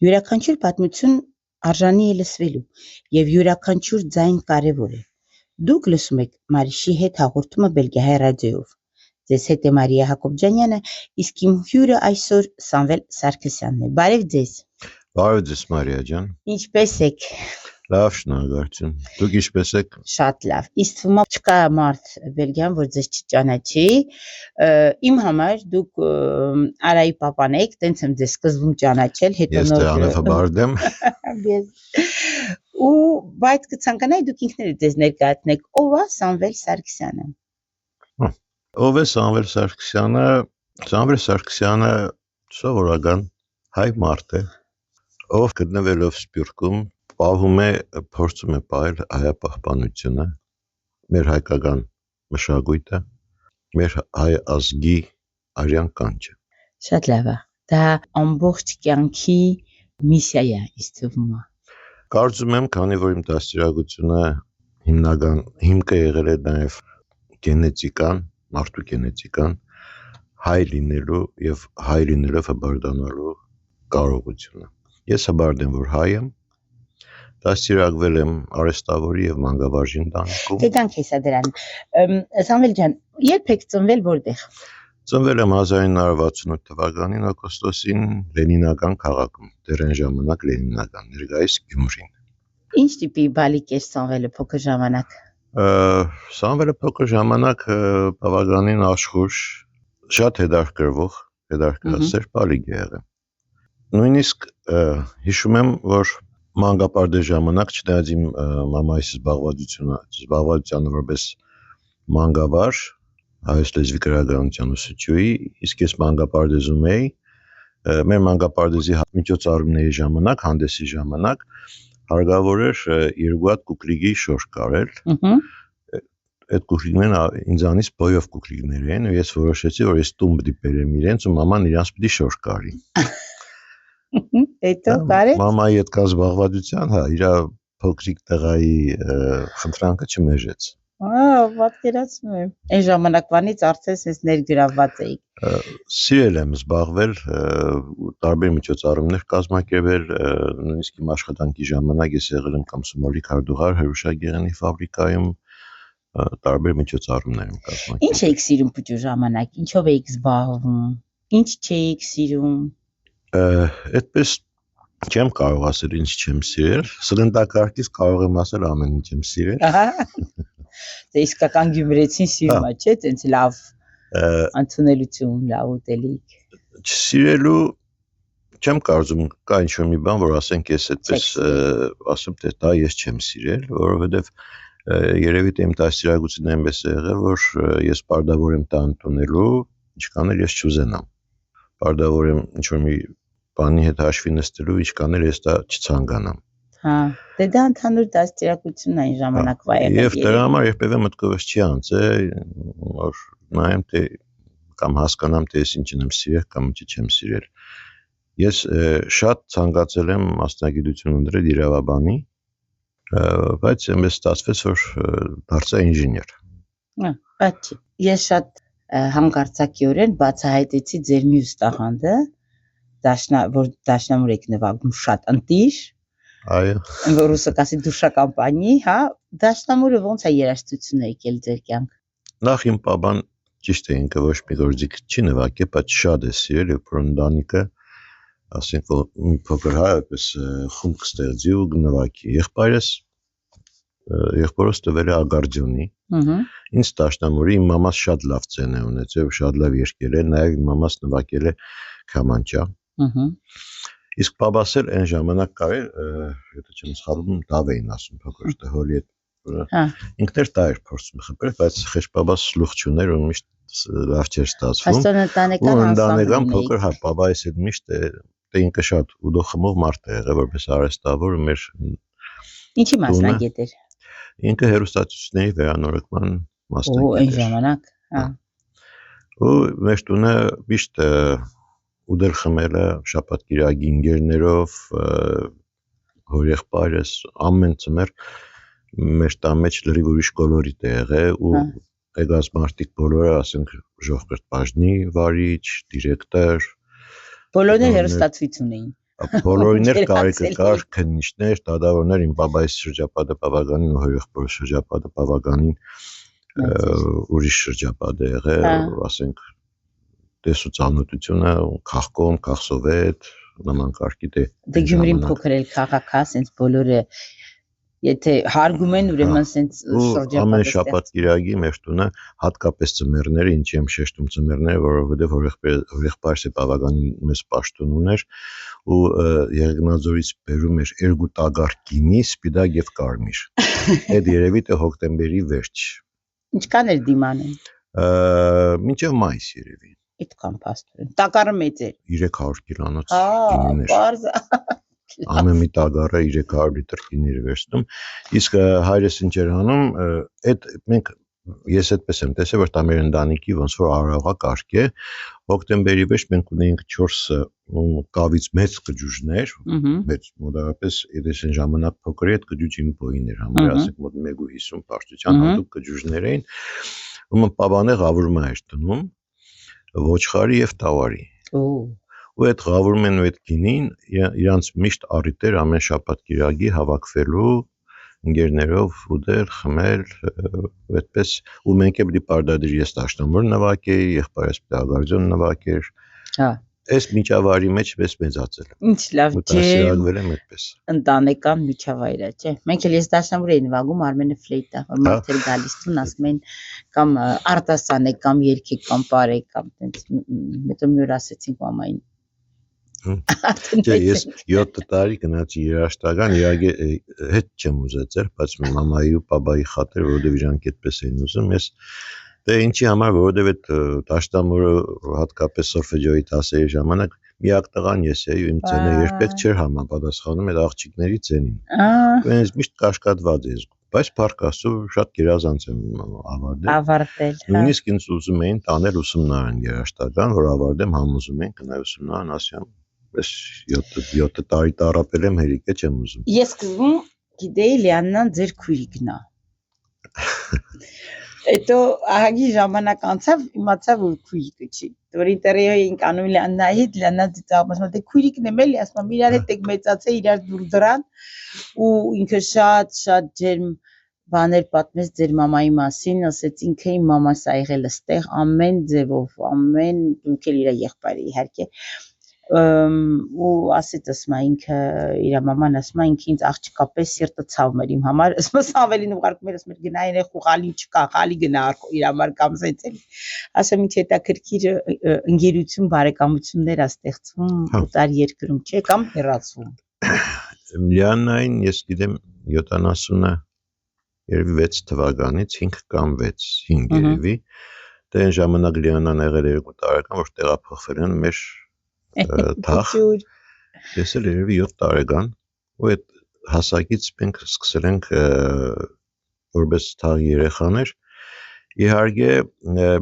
Յուրաքանչյուր պատմություն արժանի է լսվելու եւ յուրաքանչյուր ձայն կարեւոր է։ Դուք լսում եք Մարիշի հետ հաղորդումը Բելգիահայ ռադիոյով։ Ձեզ հետ է Մարիա Հակոբյանյանը, իսկ իմ հյուրը այսօր Սամվել Սարգսյանն է։ Բարև ձեզ։ Բարև ձեզ Մարիա ջան։ Ինչպե՞ս եք։ Լավ, շնորհակալություն։ Դուք ինչպե՞ս եք։ Շատ լավ։ Իսկ թվում է չկա մարդ Բելգիան, որ ձեզ չճանաչի։ Իմ համար դուք Արայի պապան եք, տենց եմ ձեզ սկզբում ճանաչել, հետո Ես դե անհավարդ եմ։ Ու բայց կցանկանայի դուք ինքներդ ձեզ ներկայացնեք, ով է Սամվել Սարգսյանը։ Ով է Սամվել Սարգսյանը։ Սամվել Սարգսյանը սովորական հայ մարդ է, ով գտնվելով Սփյուռքում պահում է, փորձում է պահել հայապահպանությունը, մեր հայկական մշակույթը, մեր հայ ազգի արյան կանչը։ Շատ լավ է։ Դա ամբողջ կյանքի միսիա է, ինձ թվում է։ Կարծում եմ, քանի որ իմ դաստիարակությունը հիմնական հիմքը եղել է նաև գենետիկան, մարդու գենետիկան, հայ լինելու եւ հայ լինելով հբարդանալու կարողությունը։ Ես հբարդ եմ, որ հայ եմ, դաստիարակվել եմ արհեստավորի եւ մանկավարժին տանիքում։ Գիտանք հեսա դրան։ Սամվել ջան, երբ եք ծնվել, որտեղ։ Ծնվել եմ 1968 թվականին օգոստոսին Լենինական քաղաքում, դեռ այն ժամանակ Լենինական, ներկայիս Գյումրին։ Ինչ տիպի բալիկ էր Սամվելը փոքր ժամանակ։ Սամվելը փոքր ժամանակ բավականին աշխույժ, շատ հետաքրքրասեր բալիկ է եղել։ Նույնիսկ հիշում եմ, որ մանկապարտեզ ժամանակ չնայած իմ մամայիս զբաղվածությանը որպես մանկավար, հայոց լեզվի գրականության ուսուցչուհի, իսկ ես մանկապարտեզում էի, մեր մանկապարտեզի միջոցառումների ժամանակ, հանդեսի ժամանակ հարկավոր էր 2 հատ կուկլիկի շորշ կարել։ Այդ կուկլիկներն ինձանից բոյով կուկլիկներ էին, ու ես որոշեցի, որ ես տուն պիտի բերեմ իրենց, ու մաման իրանց պիտի շորշ կարի։ Հետո կարեք։ Մամայի այդ կան զբաղվածության, հա, իր փոքրիկ տղայի խնդրանքը չմեժեց։ Պատկերացնում եմ։ Այն ժամանակվանից արդեն ես ներգրավված էի։ Սիրել եմ զբաղվել, տարբեր միջոցառումներ կազմակերպել, նույնիսկ իմ աշխատանքի ժամանակ ես եղել եմ Կոմսոմոլի քարտուղար հրուշագեղենի ֆաբրիկայում, տարբեր միջոցառումներ եմ կազմակերպել։ Ինչ էիք սիրում փոքր ժամանակ, ինչով էիք զբաղվում, ինչ չէիք սիրում։ Այդպես չեմ կարող ասել ինչ չեմ սիրել, սննդակարգից կարող եմ ասել ամեն ինչ եմ սիրել։ Դե իսկական գյումրեցին սիրում է, չէ՞, տենց լավ ընդունելություն, լավ ուտելիք։ Չսիրելու չեմ կարծում կա ինչ-որ մի բան, որ ասենք ես այդպես ասում թե դա ես չեմ սիրել, որովհետև երևի թե իմ դաստիարակությունը այնպես է եղել, որ ես պարտավոր եմ դա ընդունելու, ինչքան էլ ես չուզենամ։ Պարտավոր եմ ինչ-որ մի բանի հետ հաշվի նստելու, ինչքան էլ ես դա չցանկանամ։ Հա, դե դա ընդհանուր դաստիարակությունն այն ժամանակվա եղել։ Եվ դրա համար երբևէ մտքովս չի անցել, որ նայեմ թե կամ հասկանամ թե ես ինչն եմ սիրել կամ ինչի չեմ սիրել։ Ես շատ ցանկացել եմ մասնագիտություն ընտրել իրավաբանի, բայց այնպես ստացվեց, որ դարձա ինժեներ։ Բայց ես շատ հանկարծակիորեն բացահայտեցի ձեր մյուս տաղանդը, որ դաշնամուր եք նվագում շատ ընտիր։ Այո։ Ռուսը կասի դուշա կամպանի, հա, դաշնամուրը ոնց է երաժշտություն է եկել ձեր կյանք։ Նախ իմ պապան ճիշտ է ինքը ոչ մի գործիք չի նվագել, բայց շատ է սիրել ու պրոնդանիկը, ասենք որ մի փոքր հայ այդպես խումբ կստեղծի ու նվագի։ Եղբորս տվել է ակարդեոնի։ Ինձ դաշնամուրի իմ մամաս շատ լավ ձեն է ունեցել, շատ լավ երգել է, նաև իմ մամաս նվագել է քամանչա։ Իսկ պապաս էլ այն ժամանակ կարել, եթե չեմ սխալվում, դավ էին ասում փոքր տհոլի հետ։ Ինքն էլ դա էր փորձում խփել, բայց խեշ պապաս սլուխ չուներ ու միշտ լավ չէր ստացվում։ Ու ընտանեկան փոքր հա պապայիս հետ միշտ դե ինքը շատ ուդող խմող մարդ է եղել, որպես արհեստավոր մեր։ Ինչի մասնագետ էր։ Ինքը հեռուստացույցների վերանորոգման մասնագետ էր։ Ու այն ժամանակ, հա։ Ու մեր տունը միշտ ուդել խմելը շաբաթ-կիրակի ընկերներով, հորեղբայրս ամեն ծմեր մեր տան մեջ լրիվ ուրիշ կոլորիտ է եղել ու եկած մարդիկ բոլորը, ասենք, ժողովրդի բաժնի վարիչ, դիրեկտոր, բոլորն էլ հեռուստացույց ունեին։ բոլորիներ կարիքը կար, քննիչներ, դատավորներ, իմ բաբայիս շրջապատը բավականին ու հորեղբորի շրջապատը բավականին ուրիշ շրջապատ է եղել, ասենք տեսուծանոթությունը քաղկոմ, քաղսովետ, նման կարգի դե Գյումրին փոքր էլ քաղաք է, ասենց բոլորը եթե հարգում են ուրեմն ասենց շրջապատը ամեն շաբաթ կիրակի մեր տունը հատկապես ծմերները, ինչի եմ շեշտում ծմերները, որովհետև հորեղբայրս է բավականին մեծ պաշտոն ուներ ու Եղեգնաձորից բերում էր 2 տագար գինի, սպիտակ եւ կարմիր։ Այդ երևի թե հոկտեմբերի վերջ։ Ինչքան էր դիմանում։ Մինչև մայիս երևի։ Այդքան փաստորեն։ Տակառը մեծ էր։ 300 կիլոնոց գինիներ։ Ամեն մի տագարը 300 լիտր գինի էր վերցնում։ Իսկ հայրս ինչ էր անում, այդ մենք ես այդպես եմ տեսել, որ դա մեր ընտանիքի ոնց որ արարողա կարգ է։ Հոկտեմբերի վերջ մենք ունեինք 4 կավից մեծ կջուժներ, մեծ մոտավորապես այդպես ժամանակ փոքր է, այդ կջուջը իմ բոյին էր համարյա, ասենք մոտ 1.50 պաշտության հատուկ կջուժներ էին։ Ում պապան ղավուրմա էր տնում, ոչխարի եւ տավարի։ Ու այդ ղավուրմեն ու այդ գինին իրանց միշտ առիթ էր ամեն շաբաթ կիրակի հավաքվելու ընկերներով ուտել, խմել, այդպես ու մենք էլ պարտադիր ես դաշնամուր նվագեի, եղբայրս ագարձոն նվագեր։ Հա։ Այս միջավայրի մեջ ես մեծացել։ Ինչ լավ ջեմ։ եմ այդպես։ Ընտանեկան միջավայր է, չէ։ Մենք էլ ես դաշնամուր էի նվագում, Արմենը ֆլեյտա, որ մարդեր գալիս տուն ասում են կամ արտասանեք կամ երգեք կամ պարեք կամ տենց հետո մի օր ասեցինք մամային Չէ, ես 7 տարի գնացի երաժշտական, իհարկե հետ չեմ ուզեցել, բայց մամայի ու պապայի խաթր, որովհետև իրանք այդպես էին ուզում, ես դե ինչի համար, որովհետև այդ դաշտամուրը հատկապես սոլֆեջոյի դասերի ժամանակ միակ տղան ես էի, իմ ձենը երբեք չէր համապատասխանում այդ աղջիկների ձենին։ Ու ես միշտ կաշկադված էի զգում, բայց փառք Աստծո շատ գերազանց եմ ավարտել։ Նույնիսկ ինձ ուզում էին տանել ուսումնարան երաժշտական, որ ավարտեմ, համոզում են գնալ ուսումնարան, ասեմ Ես 7 տարի տարապել եմ հերիք է չեմ ուզում։ Ես սկզբում գիտեի Լիաննան ձեր քույրիկն է։ Հետո ահագի ժամանակ անցավ, իմացա որ քույրիկը չի։ Որ ինտերիո էինք անում Լիաննայի հետ, Լիաննա ծիծաղում ասում դե քույրիկն եմ էլի, ասում իրար հետ եք մեծացել, իրար դուր դրան ու ինքը շատ ջերմ բաներ պատմեց ձեր մամայի մասին, ասեց ինքը իմ մամաս ա եղել այստեղ ամեն ձևով, ամեն ինքը իր եղբայրը իհարկե ու ասեց ասում ինքը իր մաման ասում ինքը ինձ աղջկապես սիրտը ցավում էր իմ համար ասում ավելին ուղարկում էր ասում գնային խուղալի չկա խալի գնա իր համար կամ սենց էլի ասում ինչ հետաքրքիր ընկերություն բարեկամություններ ա ստեղծվում ուտար երկրում չէ կամ հեռացվում Լիաննային ես գիտեմ 70-ը երևի 6 թվականից 5 կամ 5 երևի դե այն ժամանակ Լիաննան եղել 2 տարեկան որ տեղափոխվել են մեր Թախ ես էլ երևի 7 տարեկան ու այդ հասակից մենք սկսել ենք որպես թաղի երեխաներ իհարկե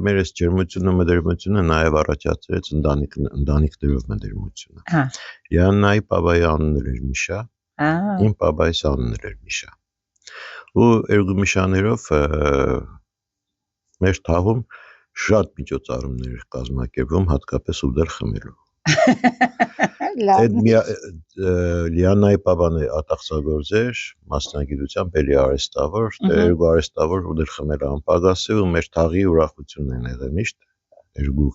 մեր այս ջերմությունը մտերմությունը նաև առաջացրեց ընտանիքներով մտերմությունը Լիաննայի պապայի անունն էր Միշա իմ պապայիս անունն էր Միշա ու երկու Միշաներով մեր թաղում շատ միջոցառումներ կազմակերպվում հատկապես ուտել խմելու Լիաննայի պապան ատաղծագործ էր, մասնագիտությամբ էլի արհեստավոր, երկու արհեստավոր ուտել խմել անպագասի ու մեր թաղի ուրախությունն են եղել միշտ երկու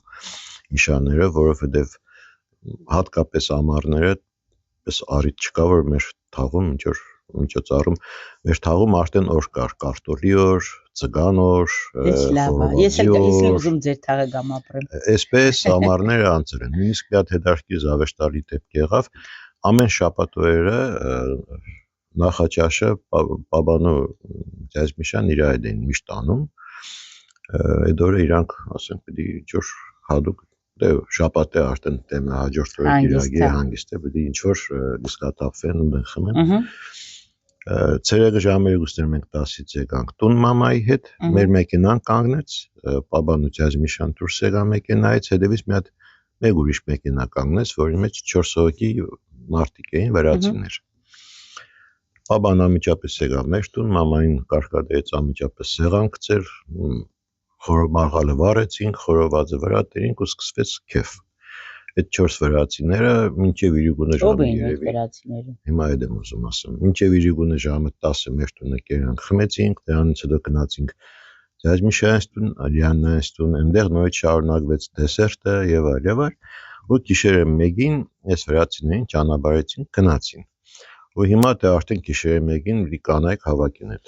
Միշաները, որովհետև հատկապես ամառները պես առիթ չկա, որ մեր թաղում ինչ որ միջոցառում մեր թաղում արդեն օր կար, կարտոլի օր, ծգան օր, ես էլ ուզում ձեր թաղը գամ ապրեմ։ Այսպես ամառները անցել են։ Նույնիսկ մի հատ հետարքի զավեշտալի դեպք եղավ, ամեն շաբաթ օրերը նախաճաշը պապան ու ձեզ Միշան իր հետ էին միշտ անում։ Այդ օրը իրանք, ասենք, պետք է ինչ որ հadoop դե շաբաթը արդեն դեմը հաջորդ օրը կիրակի հանգիստ է, պետք է ինչ որ դիսկատափվեն ու խմեն։ Ցերեկը ժամը 2-ին մենք 10-ից եկանք տուն մամայի հետ, մեր մեքենան կանգնեց, պապան ու ձեզ Միշան դուրս եկան մեքենայից, հետևից մի հատ մեկ ուրիշ մեքենա կանգնեց, որի մեջ 4 հոգի մարդիկ էին վերացիներ։ Պապան անմիջապես եկավ մեր տուն, մամային կարկադեց անմիջապես սեղան գցեր, խորոմաղալը վառեցինք, խորովածը վրա դրինք ու սկսվեց քեֆ։ Այդ 4 վրացիները մինչև իրիկունը Ով ժամը էին այդ երևի վրացիները։ հիմա այդ եմ ուզում ասեմ մինչև իրիկունը ժամը 10-ը մեր տունը կերանք խմեցինք դրանից հետո գնացինք Ձյաձմիշյանց տուն, Ալյանյանց տուն, այնտեղ նորից շարունակվեց դեսերտը եւ այլ, ու գիշերը 1-ին այս վրացիներին ճանապարհեցին, գնացին։ Ու հիմա դե արդեն գիշերը 1-ին լի կանայք հավաքին այդ։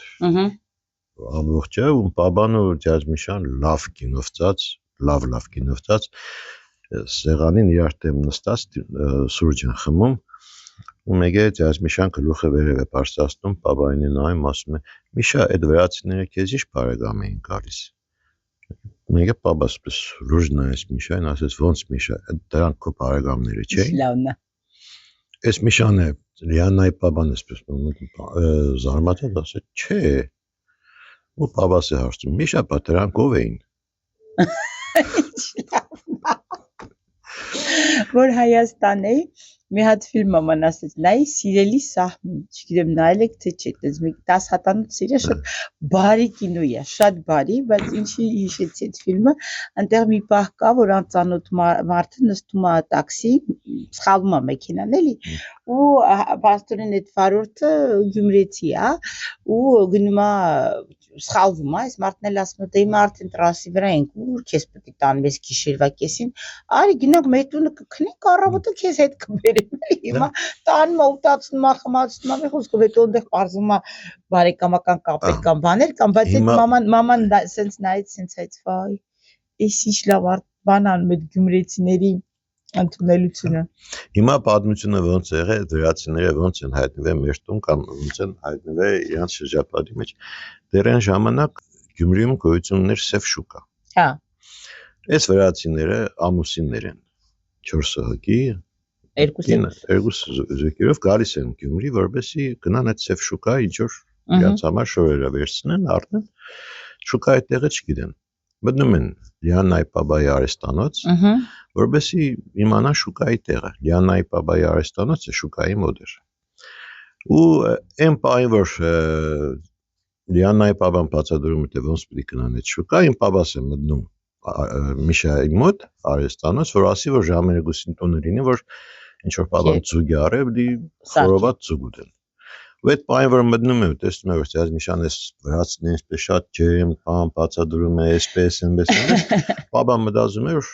Ամբողջը ու բաբան ու Ձյաձմիշյան լավ կինովծած, սեղանին իրար դեմ նստած սուրճ են խմում։ Ու մեկ է Ձյաձմիշյան գլուխը վերև է բարձրացնում, բաբային նայում ասում է. «Միշա, այդ վրացիները քեզ ի՞նչ բարեկամ էին գալիս»։ Մեկ է բաբաս պես լուրջ նայեց Միշային, ասեց ոնց Միշա, դրանք քո բարեկամները չէին։ Լավն է։ Այս Միշան է Լիանայի բաբան էսպես զարմացած ասեց չէ։ Ու բաբաս է հարցնում Միշա, բա դրանք ով էին։ Որ Հայաստան էի, մի հատ ֆիլմ աման ասեց, նայի սիրելի սահմին, չգիտեմ նայել եք թե չէ, դες մի 10 հատանոց սիրե շատ բարի կինո է, շատ բարի, բայց ինչի հիշեցի այդ ֆիլմը, այնտեղ մի պահ կա, որ անծանոթ մարդը նստում է տաքսի, սխալվում է մեքենան էլի, ու պաստորեն այդ վարորդը գյումրեցի է, ու գնում է սխալվում է, այս մարդն էլ ասում է, դե հիմա արդեն տրասի վրա ենք, ուր քեզ պետք է տանեմ ես գիշերվա կեսին, արի գնանք մեր տունը կքնենք, առավոտը քեզ հետ կբերեմ, հիմա տանում է ուտացնում է, խմացնում է, մի խոսքով հետո այնտեղ պարզվում է բարեկամական կապեր կամ բաներ կամ, բայց այդ մաման սենց նայեց, սենց այդ վայ, էս ինչ լավ բան անում այդ գյումրեցիների ընդունելությունը։ Հիմա պատմությունը ոնց է եղել, վրացիները ոնց են հայտնվել մեր տուն կամ ոնց են հայտնվել իրանց շրջապատի մեջ։ Դեռ այն ժամանակ Գյումրիում գոյություն ուներ սև շուկա։ Հա։ Այս վրացիները ամուսիններ են 4 հոգի, երկու զույգերով գալիս են Գյումրի, որպեսզի գնան այդ սև շուկա ինչ որ իրաց համար շորերը վերցնեն, առնեն։ Շուկա այդտեղը չգիտեն։ Մտնում են Լիանայի պաբայի արհեստանոց, որպեսզի իմանան շուկայի տեղը։ Լիանայի պաբայի արհեստանոցը շուկայի մոտ էր։ Ու այն պահին, որ Լիանայի պաբան բացատրում է, թե ոնց պետք է գնան այդ շուկա, այն պաբաս է մտնում Միշայի մոտ արհեստանոց, որ ասի, որ ժամերը գուսին տունը լինի, որ ինչ որ պաբան ծուգ է արել, դի խորոված ծուգ ուտեն։ Ու այդ պահին, որ մտնում եմ, տեսնում եմ, որ Ձյաձմիշյան էս վրացիներին էսպես շատ ջերմ, բան բացատրում է, էսպես, պաբան մտածում է, որ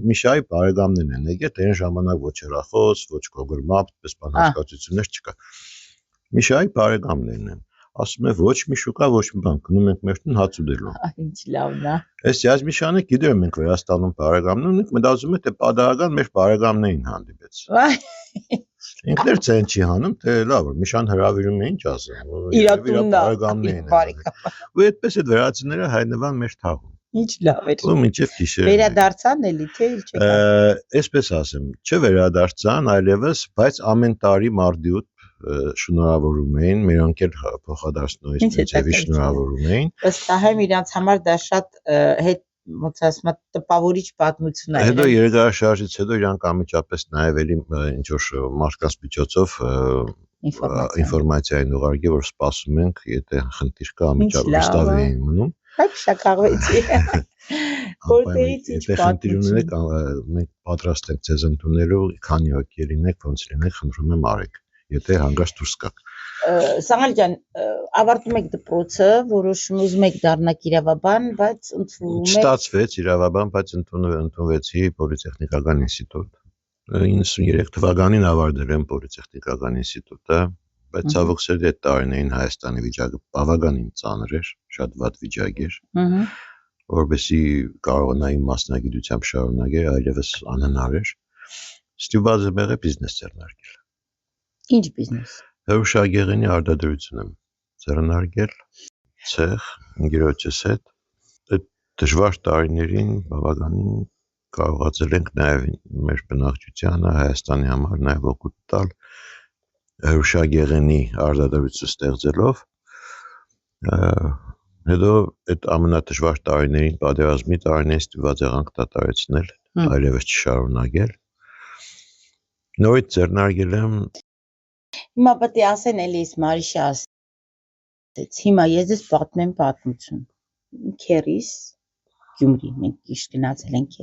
Միշայի բարեկամներն են եկել, դեռ ժամանակ ոչ հեռախոս, ոչ Google Maps, պես բան հասկացություններ չկա։ Միշայի բարեկամներն են։ Ասում է ոչ մի շուկա, ոչ մի բան, գնում ենք մեր տուն հաց ուտելու։ Ինչ լավն է։ Այս Ձյաձմիշյանը գիտեմ մենք Վրաստանում բարեկամներ ունենք, մտածում է թե պատահական մեր բարեկամներին հանդիպեց։ Ինքն էլ ցեն չի հանում, թե լավ, Միշան հրավիրում է ինչ ասեմ, իր բարեկամներին։ Ու այդպես այդ վրացիները հայտնվան մեր թաղում։ Ինչ լավ էր։ Ու մինչև գիշեր։ Վերադարձան էլի թե ինչ չեկա։ Այսպես ասեմ, չվերադարձան այլևս, բայց ամեն տարի մարտի 8 շնորհավորում էին, մերոնք էլ փոխադարձնորից մեծևի շնորհավորում էին։ Վստահ եմ իրանց համար դա շատ հետ ոնց ասում եմ տպավորիչ պատմություն է։ Հետո երկարաշարժից հետո իրանք անմիջապես նաև էլի ինչ որ մարդկանց միջոցով ինֆորմացիա են ուղարկել, որ սպասում ենք, եթե խնդիր կա անմիջապես վստահ էին մնում։ Բայց շաքարվեցի։ Որտեղից ինչ պատմություն։ Եթե խնդիր ունեք, մենք պատրաստ ենք ձեզ ընդունելու, քանի հոգի լինեք, ոնց լինեք, խնդրում եմ արեք, եթե հանգարց դուրս գաք։ Սաղալ ջան, ավարտում եք դպրոցը, որոշում ուզում եք դառնաք իրավաբան, բայց ընդունվում եք։ Ստացվեց իրավաբան, բայց ընդունվեցի Պոլիտեխնիկական ինստիտուտ։ 93 թվականին ավարտել եմ Պոլիտեխնիկական ինստիտուտը, բայց ցավոք սերդի այդ տարիներին Հայաստանի վիճակը բավականին ծանր էր, շատ վատ վիճակ էր։ Որպեսզի կարողանայի մասնագիտությամբ շարունակել, այլևս անհնար էր։ Ստիպված եմ եղել բիզնես ձեռնարկել։ Ինչ բիզնես։ Հրուշագեղենի արտադրություն եմ ձեռնարկել, ցեխ, ընկերոջս հետ։ Այդ դժվար տարիներին բավականին կարողացել ենք նաև մեր բնակչությանը Հայաստանի համար նաև օգուտ տալ հրուշագեղենի արտադրություն ստեղծելով։ Հետո այդ ամենադժվար տարիներին պատերազմի տարիներին ստիպված եղանք դադարեցնել, այլևս չշարունակել։ Նորից ձեռնարկել եմ։ Հիմա պետք է ասեն էլի Մարիշա ասեց։ Հիմա ես դες պատմեմ պատմություն։ Քերիս Գյումրի մենք ճիշտ գնացել ենք։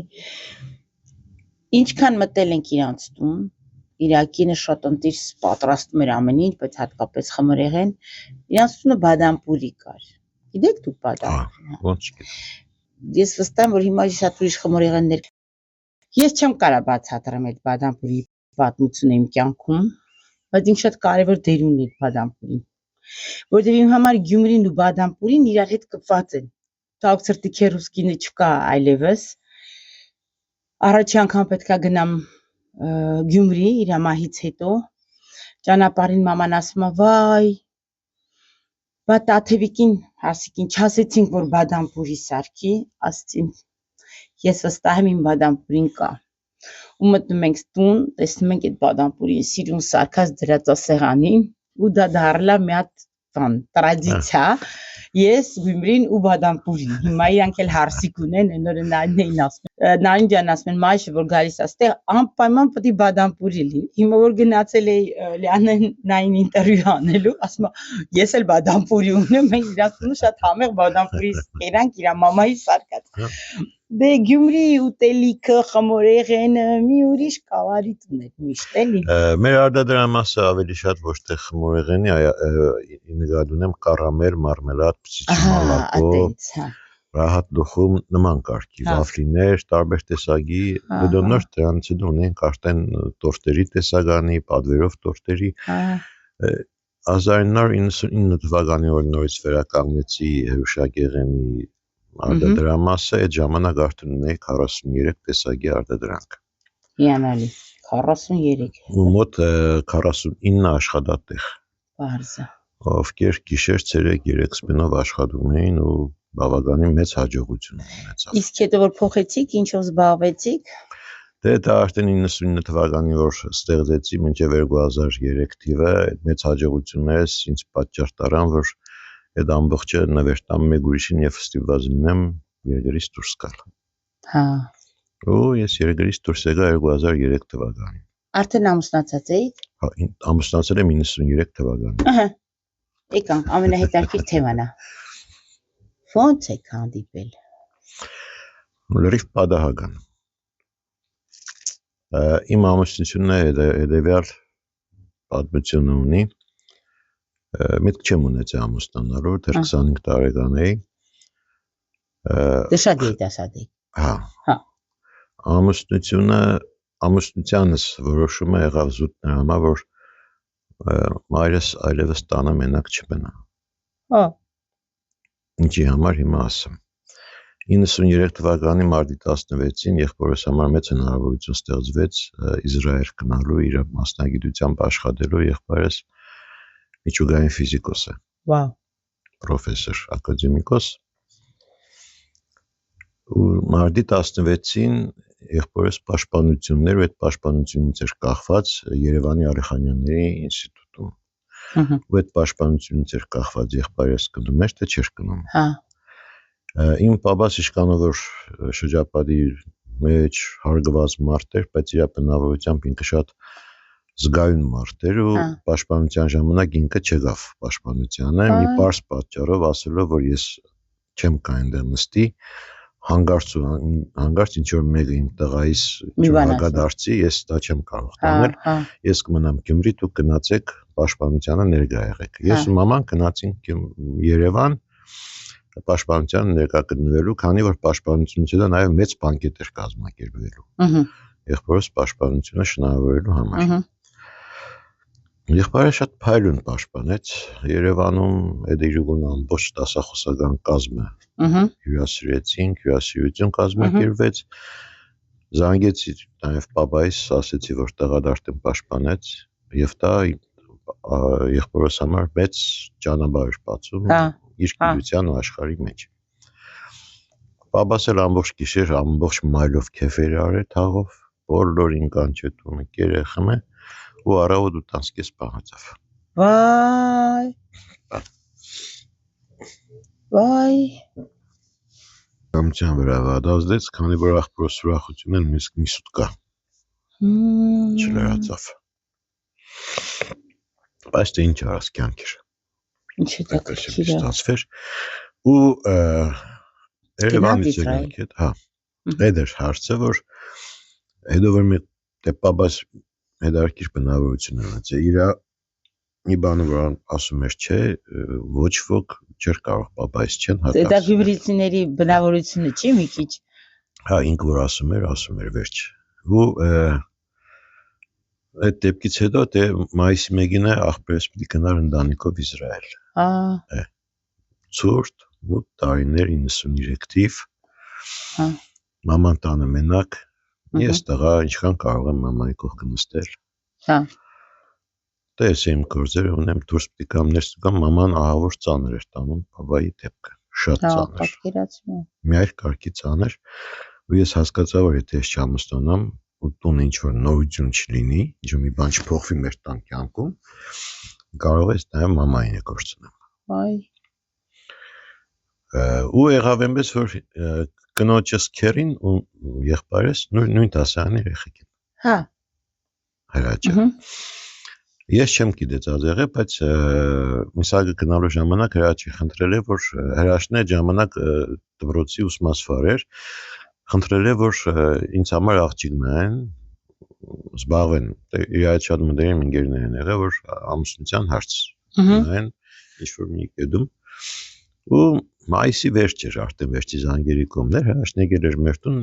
Ինչքան մտել ենք իրանց տուն, Իրակինը շատ ընտիր պատրաստում էր ամեն ինչ, բայց հատկապես խմորեղեն, իրանց տունը բադամպուրի կար։ Գիտեք դուք բադամպուրի։ Ոնց գիտեմ։ Ես վստահ եմ, որ հիմա շատ ուրիշ խմորեղեններ։ Ես չեմ կարա բացատրեմ այդ բադամպուրի պատմությունը իմ կյանքում, բայց ինձ շատ կարևոր դեր ունի այդ բադամպուրին, որտեղ իմ համար Գյումրին ու բադամպուրին իրար հետ կպված են։ Թող սրտի քերուսկինը չկա այլևս։ Առաջի անգամ պետքա գնամ Գյումրի իր մահից հետո ճանապարհին մաման ասում է վայ բա Տաթևիկին Հասիկին չասեցինք որ բադամպուրի սարքի ասեցի ես վստահ եմ իմ բադամպուրին կա ու մտնում ենք տուն տեսնում ենք այդ բադամպուրի սիրուն սարքած դրած է սեղանին ու դա դառնա մի հատ բան տրադիցիա ես Գյումրին ու բադամպուրին հիմա իրանք էլ հարսիկ ունեն այնօրը նայնին ասում Նարինջան ասում են մայրը որ գալիս է ստեղ անպայման պետք է բադամպուրի լինի հիմա որ գնացել էի Լիանային ինտերվյու անելու ասում ես էլ բադամպուրի ունեմ մենք իրաց տունը շատ համեղ բադամպուրի կերանք իր մամայի սարկած դե Գյումրի ուտելիքը խմորեղենը մի ուրիշ կավարիտ ուներ միշտ էլի Մեր արտադրամասը ավելի շատ ոչ թե խմորեղենի նկատի ունեմ կարամել մարմելադ պսիչ մալակո Rahat loxum նման կարգի վաֆլիներ, տարբեր տեսակի, դրանց դրանից հետո ունենք արդեն տորտերի տեսականի, պատվերով տորտերի 1999 թվականի որ նորից վերականգնեցի Հրուշագեղենի արտադրամասը, այդ ժամանակ արդեն ունեի 43 տեսակի արտադրանք։ Հիանալի, 43։ Ու մոտ 49 աշխատատեղ։ Բարձր։ Ովքեր գիշեր ցերեկ 3 սպենով աշխատում էին ու բավականին մեծ հաջողություն ունեցավ։ Իսկ հետո որ փոխեցիք, ինչով զբաղվեցիք։ Դե դա արդեն 99 թվականին որ ստեղծեցի մինչև 2003 թիվը այդ մեծ հաջողություններս ինձ պատճառ տարան որ այդ ամբողջը նվեր տամ մեկ ուրիշին եւ ստիպված լինեմ երկրից դուրս գալ։ Հա։ Ու ես երկրից դուրս եկա 2003 թվականին։ Արդեն ամուսնացած էիք։ Հա, ամուսնացել եմ 93 թվականին։ Ահա։ Եկանք ամենահետաքրքիր թեման է։ Ո՞նց եք հանդիպել։ Լրիվ պատահական։ Իմ ամուսնությունը հետևյալ պատմություն ունի։ Միտք չեմ ունեցել ամուսնանալու, դեռ 25 տարեկան էի։ Դե շատ երիտասարդ եք։ Հա։ Հա։ Ամուսնությանս որոշումը եղավ զուտ նրա համար, որ մայրս այլևս տանը մենակ չմնա։ Հա։ Ինչի համար հիմա ասեմ։ 93 թվականի մարտի 16-ին եղբորս համար մեծ հնարավորություն ստեղծվեց Իսրայել գնալու իր մասնագիտությամբ աշխատելու եղբայրս միջուկային ֆիզիկոս է։ Վաու։ Պրոֆեսոր, ակադեմիկոս։ Ու մարտի 16-ին եղբորս պաշտպանություններ ու այդ պաշտպանությունից էր կախված Երևանի Ալիխանյանների ինստիտուտում։ Ու այդ պաշտպանությունից էր կախված եղբայրս գնում էր թե չէր գնում։ Հա։ Իմ պապաս իշքանով որ շրջապատի մեջ հարգված մարդ էր, բայց իր բնավորությամբ ինքը շատ զգայուն մարդ էր ու պաշտպանության ժամանակ ինքը չգավ պաշտպանությանը մի պարզ պատճառով ասելով որ ես չեմ կա այնտեղ նստի հանգարց ինչ որ մեկը իմ տղայիս հագադարձի ես դա չեմ կարող տանել ես կմնամ Գյումրի դուք գնացեք պաշտպանությանը ներկա եղեք ես ու մաման գնացինք Երևան պաշտպանությանը ներկա գտնվելու քանի որ պաշտպանությունից հետո նաև մեծ բանկետ էր կազմակերպվելու եղբորս պաշտպանությունը շնորհավորելու համար եղբայրը շատ փայլուն պաշտպանեց Երևանում այդ իրուգուն ամբողջ դասախոսական կազմը հյուրասիրեցինք հյուրասիրություն կազմակերպվեց զանգեցի նաև պապայիս ասեցի որ տղադարտին պաշտպանեց եւ դա եղբորս համար մեծ ճանապարհ էր բացում իր գիտության ու աշխարհի մեջ պապաս էլ ամբողջ գիշեր ամբողջ մայլով քեֆեր արել թաղով բոլորին կանչետումը կերեխմը ու առավոտ 8:30 պահացավ Վայ Վայ Ամչան վրա վադազդեց քանի որ աղբորս ուրախություն են նույնիսկ մի սուտկա չլրացավ բայց դե ինչ արած կյանք էր ինչ հետաքրքիր ստացվեր ու Երևանից եկանք հետ հա այդ էր հարցը որ Հետո որ մի պապաս հետարքիր բնավորություն ունեցել, իրա մի բանը որ ասում էր, չէ, ոչ ոք չէր կարող պապայից չեն հատած։ Դա հիբրիդների բնավորությունը չի մի քիչ։ Հա, ինք որ ասում էր վերջ։ Ու այդ դեպքից հետո դե մայիսի 1-ին աղբերս պիտի գնար ընտանիքով Իսրայել։ Ցուրտ 8 տարիներ 93 թիվ։ Հա։ Մաման տանը մենակ, ես տղա ինչքան կարող եմ մամայի կողքը նստել։ Հա։ Դե ես իմ գործերը ունեմ դուրս պիտի կամ ներս կամ մաման ահավոր ծանր էր տանում բաբայի դեպքը, շատ ծանր։ Հա, պատկերացնում եմ։ Մի այլ կարգի ծանր, ու ես հասկացա որ եթե ես չամստանամ ու տուն ինչ որ նորություն չլինի, ինչ որ մի բան չփոխվի մեր տան կյանքում, կարող ես նաև մամային կորցնեմ։ Այ։ Ու եղավ այնպես որ կնոջս քերին ու եղբայրս նույն դասարանի երեխեք են։ Հա։ Հրաչը։ Ես չեմ գիտեց եղել, բայց միսակը գնալու ժամանակ հրաչի խնդրել է որ հրաշն է ժամանակ դպրոցի ուսմասվար էր, խնդրել է որ ինձ համար աղջիկ նայեն, զբաղվեն, իր այդ շատ մտերիմ ընկերներ են եղել, որ ամուսնության հարց նայեն, ինչ որ մի կետում, ու մայիսի վերջ էր արդեն վերջի զանգերի կողմներ, հրաշն եկել էր մեր տուն,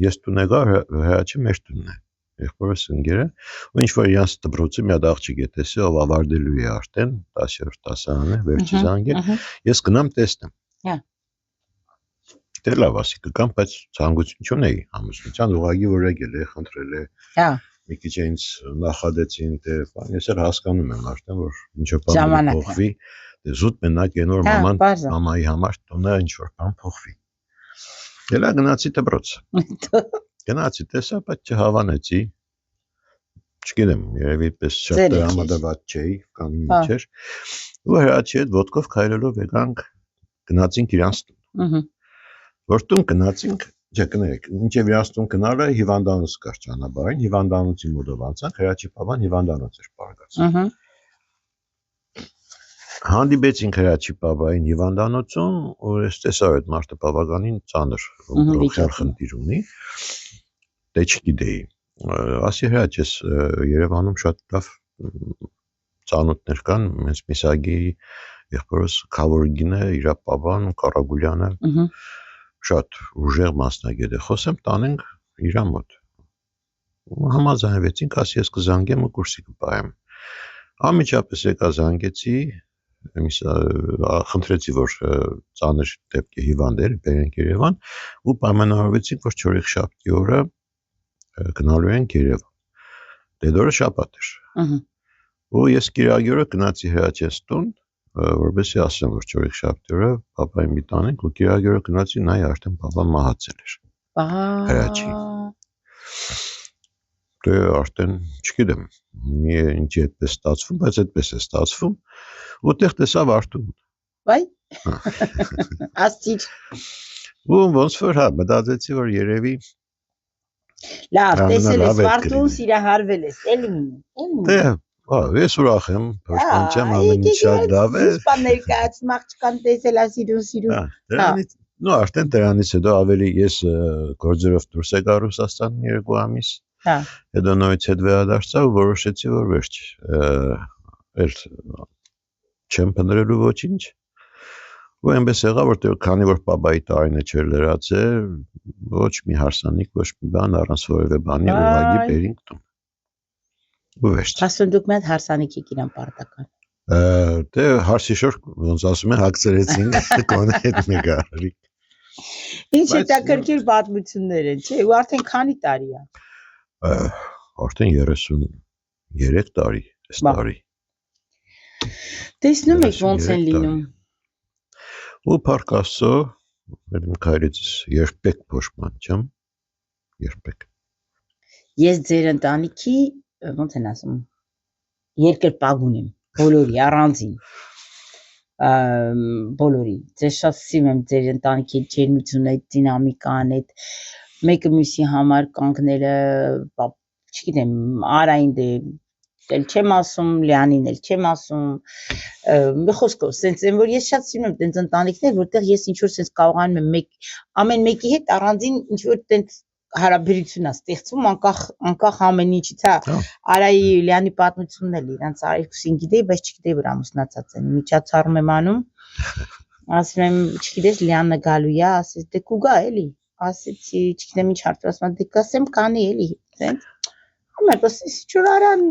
ես տուն եկա, հրաչը մեր տունն է, եղբորս ընկերը, ու ինչ որ իրանց դպրոցի մի հատ աղջիկ է տեսել, ով ավարտելու է արդեն 10-րդ դասարանը, վերջի զանգը, ես գնամ տեսնեմ։ Դե լավ ասի կգամ, բայց ցանկություն չունեի ամուսնության ուղղակի որ եկել է, խնդրել է։ Հա։ Մի քիչ ինձ նախադեցին, դե ես էլ հասկանում եմ արդեն որ ինչ որ բան փոխվի, դե զուտ մենակ են որ մամայի համար տոնը ինչ որ բան փոխվի։ Դելա գնացի դպրոց։ Գնացի տեսա, բայց չհավանեցի։ Չգիտեմ, երևի պես շատ դրամատված չէի կամ ինչ էր։ Ու հրաչի հետ ոտքով քայլելով եկանք գնացինք իրանց տուն։ Որ տուն գնացինք, ջեկներեք, ինչև իրանց տուն գնալը հիվանդանոց կար ճանապարհին, հիվանդանոցի մոտով անցանք, հրաչի պապան հիվանդանոց էր պարզած։ Հանդիպեցինք հրաչի պապային հիվանդանոցում, ու ես տեսա այդ մարդը բավականին ծանր խնդիր ունի, դե չգիտեի։ Ասի հրաչ, ես Երևանում շատ լավ ծանոթներ կան, մենց Միսագի եղբորս Քավորգինը, իր պապան Կարագուլյանը, շատ ուժեղ մասնագետ է, խոսեմ տանենք իրա մոտ։ Համաձայնվեցինք, ասի ես կզանգեմ ու կուրսի կպահեմ։ Անմիջապես եկա զանգեցի, խնդրեցի որ ծանր դեպքի հիվանդ էր, բերենք Երևան, ու պայմանավորվեցինք որ չորեքշաբթի օրը գնալու ենք Երևան։ Դե օրը շաբաթ էր։ Ու ես կիրակի օրը գնացի հրաչես տուն, որպեսզի ասեմ որ չորեքշաբթի օրը պապային մի տանենք ու կիրակի օրը գնացի նայ արդեն պապան մահացել էր։ Հրաչի։ Դե արդեն չգիտեմ, ինչի այդպես ստացվում, բայց այդպես է ստացվում, ուտեղ տեսա Վարդուն։ Վայ։ Աստիճ։ Ու ոնց որ հա, մտածեցի որ երևի լավ, տեսել ես Վարդուն, սիրահարվել ես, էլի։ Դե, ես ուրախ եմ, փոշմանչեմ, ամեն ինչ շատ լավ է։ Իսպան ներկայացնում աղջկան տեսել սիրուն։ Նո, արդեն դրանից հետո ավելի ես գործերով դուրս եկա Ռուսաստան 2 ամիս։ Հետո նորից հետ վերադարձա ու որոշեցի որ վերջ։ Էլ չեմ փնտրելու ոչինչ։ Ու այնպես եղավ որ քանի որ պապայի տարին չէր լրացել, ոչ մի հարսանիք, ոչ մի բան առանց որևէ բանի ուղղակի բերինք տուն։ Ու վերջ։ Ասում դուք մեծ հարսանիք եք իրան պարտական։ Դե հարսիշոր ոնց ասում են հագցրեցին կոնե հետ մեգարի։ Ինչ հետաքրքիր պատմություններ են, չէ՞, ու արդեն քանի տարի է։ Արդեն 33 տարի, այս տարի։ Տեսնում եք ոնց են լինում։ Ու Փառք Աստծո, իմ քայլից երբեք փոշմանչեմ, երբեք։ Ես ձեր ընտանիքի, ոնց են ասում, երկրպագուն եմ, բոլորի առանձին։ Բոլորի, ձեզ շատ սիրում եմ ձեր ընտանիքի ջերմությունը, այդ դինամիկան, այդ մեկը մյուսի համար կանգնելը, չգիտեմ, Արային դե էլ չեմ ասում, Լեանին էլ չեմ ասում, մի խոսքով, սենց են, որ ես շատ սիրում եմ տենց ընտանիքներ, որտեղ ես ինչ-որ սենց կարողանում եմ ամեն մեկի հետ առանձին ինչ-որ տենց հարաբերություն է ստեղծվում անկախ ամեն ինչից, հա։ Արայի Լիանի պատմությունն էլ իրանց երկուսին գիտեի, բայց չգիտեի որ ամուսնացած են։ Միջոցառում եմ անում, ասում եմ, չգիտես Լիանը գալու է, ասես դե կուգա էլի, ասեցի, չգիտեմ ինչ հարցը, ասում դե կասեմ կանի էլի, տենց։ Ամենքս ճուրարան։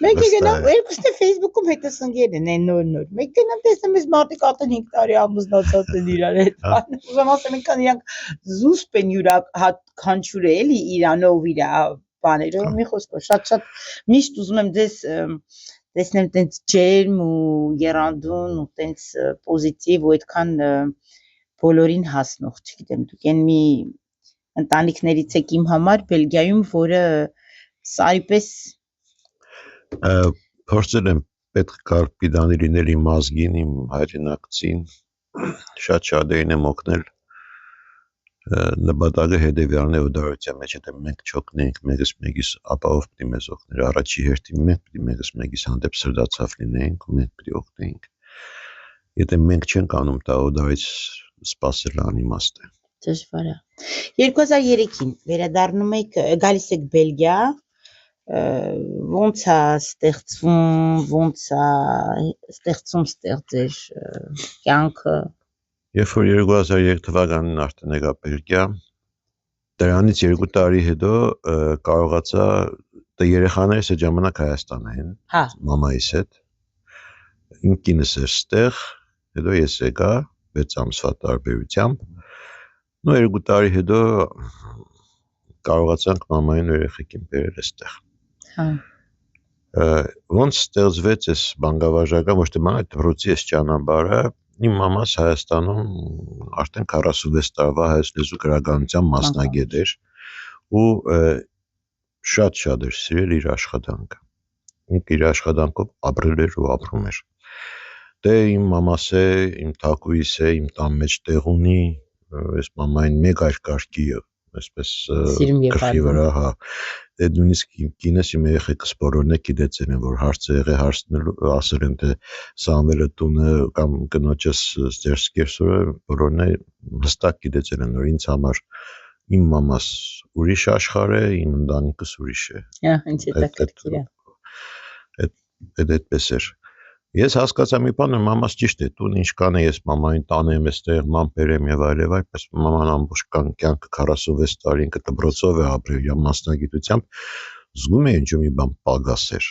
Մեկ գնամ երկուսը Facebook-ում հետս ընկեր են նոր։ Մեկ գնամ տեսնում ես մարդիկ արդեն 5 տարի ամուսնացած են իրար հետ։ Ուզում ասեմ ինքան իրանք զուսպ են յուրաքանչյուրը էլի իրանով իր բաներով մի խոսքով շատ միշտ ուզում եմ ձեզ տեսնեմ տենց ջերմ ու երանդուն ու տենց պոզիտիվ ու այդքան բոլորին հասնող, չգիտեմ, դուք են մի ընտանիքներից եք իմ համար Բելգիայում, որը սարիպես փորձել եմ պետք կարպի դանիլիներ իմ ազգին, իմ հայրենակցին, շատ եմ օգնել նպատակը հետևյալն է ու դարության մեջ եթե մենք չօգնենք մեկս մեկիս ապահով պիտի մեզ օգներ, առաջի հերթին մենք պիտի մեկս մեկիս հանդեպ սրտացավ լինենք ու մենք պիտի օգնենք, եթե մենք չենք անում դա ու դարից սպասել անիմաստ է։ Դժվար է։ 2003-ին վերադառնում եք, գալիս եք Բելգիա, ոնց է ստեղծում ձեր կյանքը։ Երբ որ 2003 թվականին արդեն եկա Բելգիա, դրանից 2 տարի հետո կարողացա երեխաներս այդ ժամանակ Հայաստան էին, մամայիս հետ, իմ կինս էր ստեղ, հետո ես եկա 6 ամսվա տարբերությամբ, նո 2 տարի հետո կարողացանք մամային ու երեխեքին բերել այստեղ։ Ոնց ստեղծվեց այս բանգավարժական, ոչ թե մանր դպրոցի այս ճանապարհը, իմ մամաս Հայաստանում արդեն 46 տարվա հայոց լեզու գրականության մասնագետ էր ու շատ էր սիրել իր աշխատանքը։ Իր աշխատանքով ապրել էր ու ապրում էր։ Դե իմ մամաս է, իմ թակուիս է, իմ տան մեջ տեղ ունի, այս մամային մեկ այլ կարգի այսպես գլխի վրա, հա, դե նույնիսկ իմ կինս իմ երեխեքս բոլորն է գիտեցել են, որ հարց եղե հարցնելու, ասել են թե Սամվելը տունը կամ կնոջս Ստերսկերսորը բոլորն է հստակ գիտեցել են, որ ինձ համար իմ մամաս ուրիշ աշխարհ է, իմ ընտանիքս ուրիշ է։ Հա, ինչ հետաքրքիր է։ Այդպես էր։ Ես հասկացա մի բան, մամաս ճիշտ է, տուն ինչ կան է, ես մամային տանեմ, այստեղ ման բերեմ եւ այլ, բայց մաման ամբողջ կյանքը 46 տարի ինքը դպրոցով է ապրել, եւ մասնագիտությամբ զգում է ինչ-որ մի բան պակաս էր։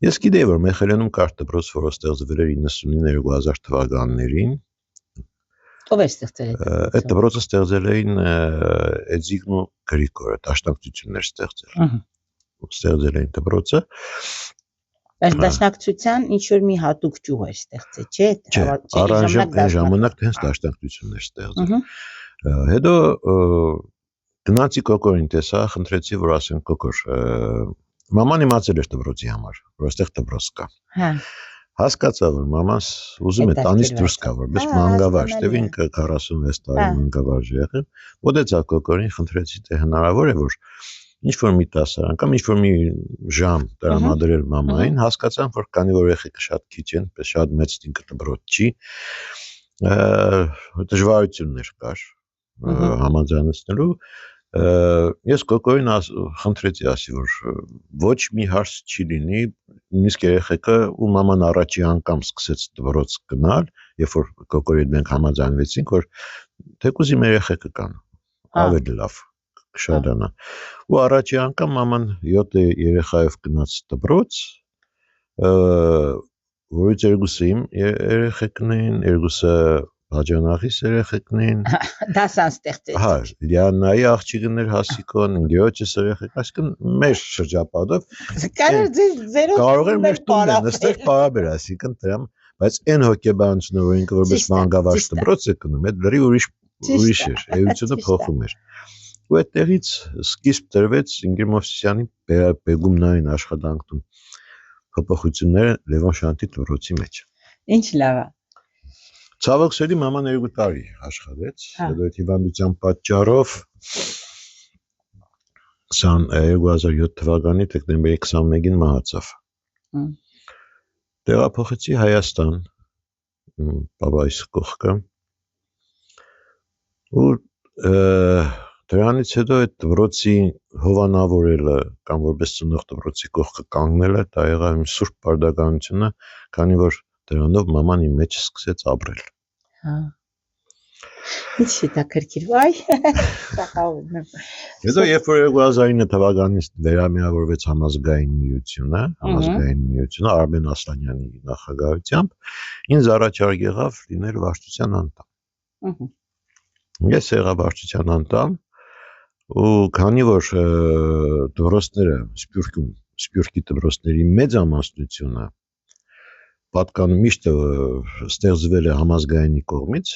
Ես գիտեի, որ Մեխելենում կար դպրոց, որը ստեղծվել էր 99-2000 թվականներին։ Ո՞վ էր ստեղծել այդ դպրոցը։ Այդ դպրոցը ստեղծել էին Էձիգն ու Գրիգորը, դաշնակցություններ ստեղծել։ Ստեղծել էին դպրոցը։ Այս դաշնակցության ինչ որ մի հատուկ ճյուղ էր ստեղծել, չէ՞։ Այն ժամանակ հենց դաշնակցություններ ստեղծել։ Հետո գնացի Կոկորին տեսա, խնդրեցի, որ ասեն Կոկոր, մաման իմացել էր դպրոցի համար, որ այստեղ դպրոց կա։ Հա։ Հասկացա, որ մամաս ուզում է տանից դուրս գա, որպես մանկավարժ, դե ինքը 46 տարի մանկավարժ եղել։ Մոտեցա Կոկորին, խնդրեցի, թե հնարավոր է, որ ինչ-որ մի դասարան կամ ինչ-որ մի ժամ տրամադրել մամային, հասկացանք, որ քանի որ երեխեքը շատ քիչ են, պես շատ մեծ ինքը դպրոց չի, դժվարություններ կար համաձայնեցնելու, ես Կոկորին խնդրեցի ասի, որ ոչ մի հարց չի լինի, նույնիսկ երեխեքը ու մաման առաջի անգամ սկսեց դպրոց գնալ, երբ որ Կոկորի հետ մենք համաձայնվեցինք, որ թեկուզ իմ երեխեքը կան, ավելի լավ կշարժանա։ Ու առաջի անգամ մաման 7 երեխայով գնաց դպրոց, որից երկուսը իմ երեխեքն էին, երկուսը Բաջանախիս երեխեքն էին։ Դասան ստեղծեց։ Հա, Լիանայի աղջիկներ Հասիկոն, Գյոչես երեխեք, այսինքն մեր շրջապատով կարող էր մեր տունն են նստել պարաբեր, այսինքն դրամ, բայց այն հոգեբանությունը, որ ինքը որպես մանկավարժ դպրոց է գնում, այդ լրի ուրիշ էր, էությունը փոխում էր։ Ու այդտեղից սկիզբ տրվեց Ինգիր Մովսիսյանի Բեգումնային աշխատանքում փոփոխությունները Լևոն Շանտի դպրոցի մեջ։ Ինչ լավ է։ Ցավոք սերի մաման 2 տարի աշխատեց, հետո այդ հիվանդության պատճառով 2007 թվականի դեկտեմբերի 21-ին մահացավ։ Տեղափոխեցի Հայաստան, պապայիս կողքը, ու Դրանից հետո այդ դպրոցի հովանավորելը կամ որպես ծնող դպրոցի կողքը կանգնելը դա եղավ իմ սուրբ պարտականությունը, քանի որ դրանով մաման իմ մեջ սկսեց ապրել։ Հա։ Ինչ հետաքրքիր, վայ, սախալվում եմ։ Հետո երբ որ 2009 թվականից վերամիավորվեց համազգային միությունը Արմեն Ասլանյանի նախագահությամբ, ինձ առաջարկ եղավ լինել վարչության անդամ։ Ես եղա վարչության անդամ ու քանի որ դպրոցները Սփյուռքի դպրոցների մեծամասնությունը պատկանում միշտ ստեղծվել է համազգայինի կողմից,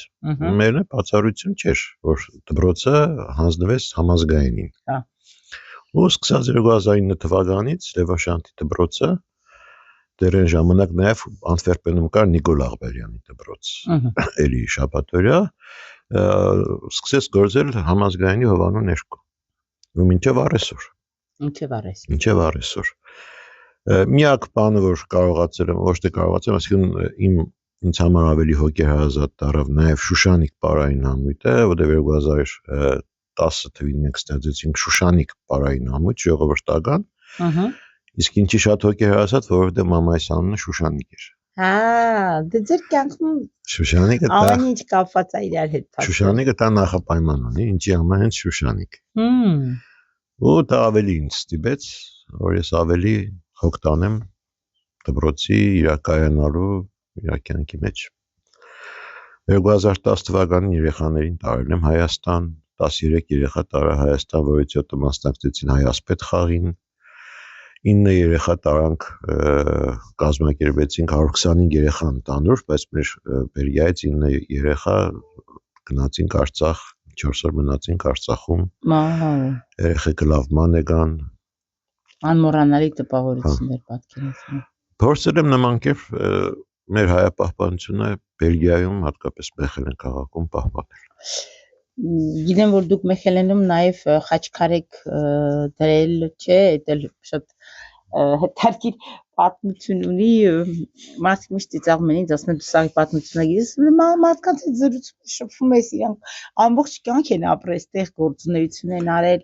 մերն է բացառություն չէր, որ դպրոցը հանձնվեց համազգայինին։ Ու սկսած 2009 թվականից Լևաշանտի դպրոցը դեռ այն ժամանակ նաև Անտվերպենում կար Նիկոլ Աղբերյանի դպրոց, էլի շաբաթօրյա, սկսեց գործել համազգայինի հովանու ներքո։ Ու մինչև առեսօր։ Միակ բանը, որ կարողացել եմ, ոչ թե կարողացել, այսինքն ինձ համար ավելի հոգեհարազատ դառավ նաև Շուշանիկ պարային համույթը, որտեղ 2010 թվականին մենք ստեղծեցինք Շուշանիկ պարային համույթ ժողովրդական։ Իսկ ինչի շատ հոգեհարազատ, որովհետև մամայիս անունը Շուշանիկ էր։ Հա, դե ձեր կյանքում Շուշանիկը ամեն ինչ կապված է իրար հետ։ Շուշանիկը դա նախապայման ունի, ինչի համար հենց Շուշանիկ։ Ու դա ավելի ինձ ստիպեց, որ ես ավելի հոգ տանեմ դպրոցի իրակայանալու իր կյանքի մեջ։ 2010 թվականին երեխաներին տարել եմ Հայաստան, 13 երեխա տարա Հայաստան, որից 7-ը մասնակցեցին Հայասպետ խաղին, 9 երեխա տարանք կազմակերպեցինք 125 երեխա ընդհանուր, բայց մեր Բելգիայից 9 երեխա գնացինք Արցախ, 4 օր մնացինք Արցախում։ Երեխեքը լավ ման եկան։ Անմոռանալի տպավորություններ պատկերացնում։ Փորձել եմ նման կերպ մեր հայապահպանությունը Բելգիայում, հատկապես Մեխելեն քաղաքում պահպանել։ Գիտեմ, որ դուք Մեխելենում նաև խաչքար եք դրել, չէ, դա շատ հետաքրքիր պատմություն ունի, մարդիկ միշտ ծիծաղում են, ինձ ասում են դու սա պատմությունը գիտես, մարդկանց հետ զրուցում շփվում ես, իրանք ամբողջ կյանք են ապրել, այդտեղ գործունեություն են արել,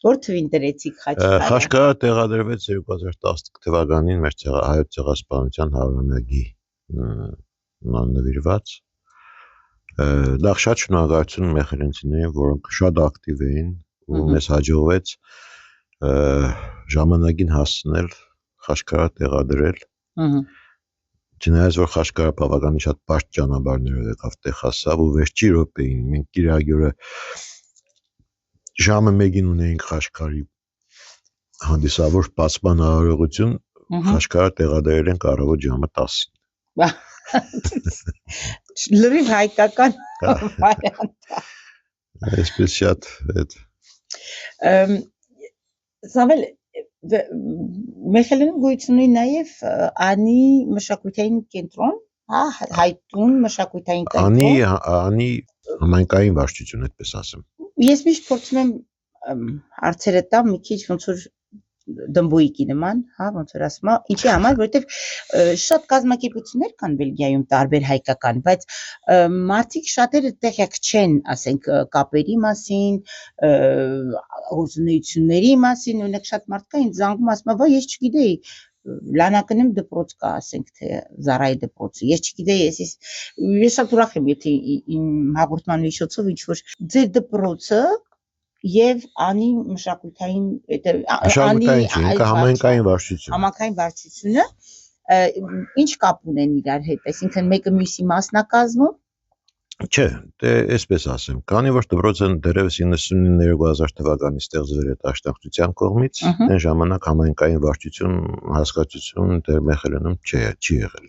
որ թվին դրեցիք խաչքարը։ Խաչքարը տեղադրվեց 2010 թվականին մեր հայոց ցեղասպանության 100-ամյակի նվիրված։ Դա շատ շնորհակալություն մեխելենցիներին, որոնք շատ ակտիվ էին ու մեզ հաջողվեց ժամանակին հասցնել խաչքարը տեղադրել։ Չնայած որ խաչքարը բավականին շատ բարդ ճանապարհներով եկավ տեղ հասավ ու վերջի րոպեին մենք Կիրագյուրը ժամը 1-ին ունեինք խաչքարի հանդիսավոր բացման արարողություն, խաչքարը տեղադրել ենք առավոտ ժամը 10-ին։ Լրիվ հայկական վարիանտ։ Այսպես շատ այդ Սամվել Մեխելենում գոյություն ունի նաև Անի մշակութային կենտրոն, հա, հայտուն մշակութային կենտրոն։ Անի համայնքային վարչություն, այդպես ասեմ։ Ես միշտ փորձում եմ հարցերը տամ մի քիչ ոնց որ դմբույկի նման, հա, ոնց որ ասում, ինչի համար, որովհետև շատ կազմակերպություններ կան Բելգիայում տարբեր հայկական, բայց մարդիկ շատերը տեղյակ չեն, ասենք, կապերի մասին, գործունեությունների մասին, օրինակ շատ մարդ կա ինձ զանգում ասում, «Վայ, ես չգիտեի, Լանակնում դպրոց կա, ասենք, թե Զարայի դպրոցը, ես չգիտեի, ես շատ ուրախ եմ, եթե իմ հաղորդման միջոցով ինչ որ ձեր դպրոցը Եվ Անի մշակութային համայնքային վարչություն։ Համայնքային վարչությունը ինչ կապ ունեն իրար հետ, այսինքն մեկը մյուսի մասնակազմում։ Չէ, դե այսպես ասեմ, քանի որ դպրոցը դեռևս 99-2000 թվականից ստեղծվել է Դաշնակցության կողմից, այն ժամանակ համայնքային վարչություն հասկացություն դեռ Մեխելենում չի եղել։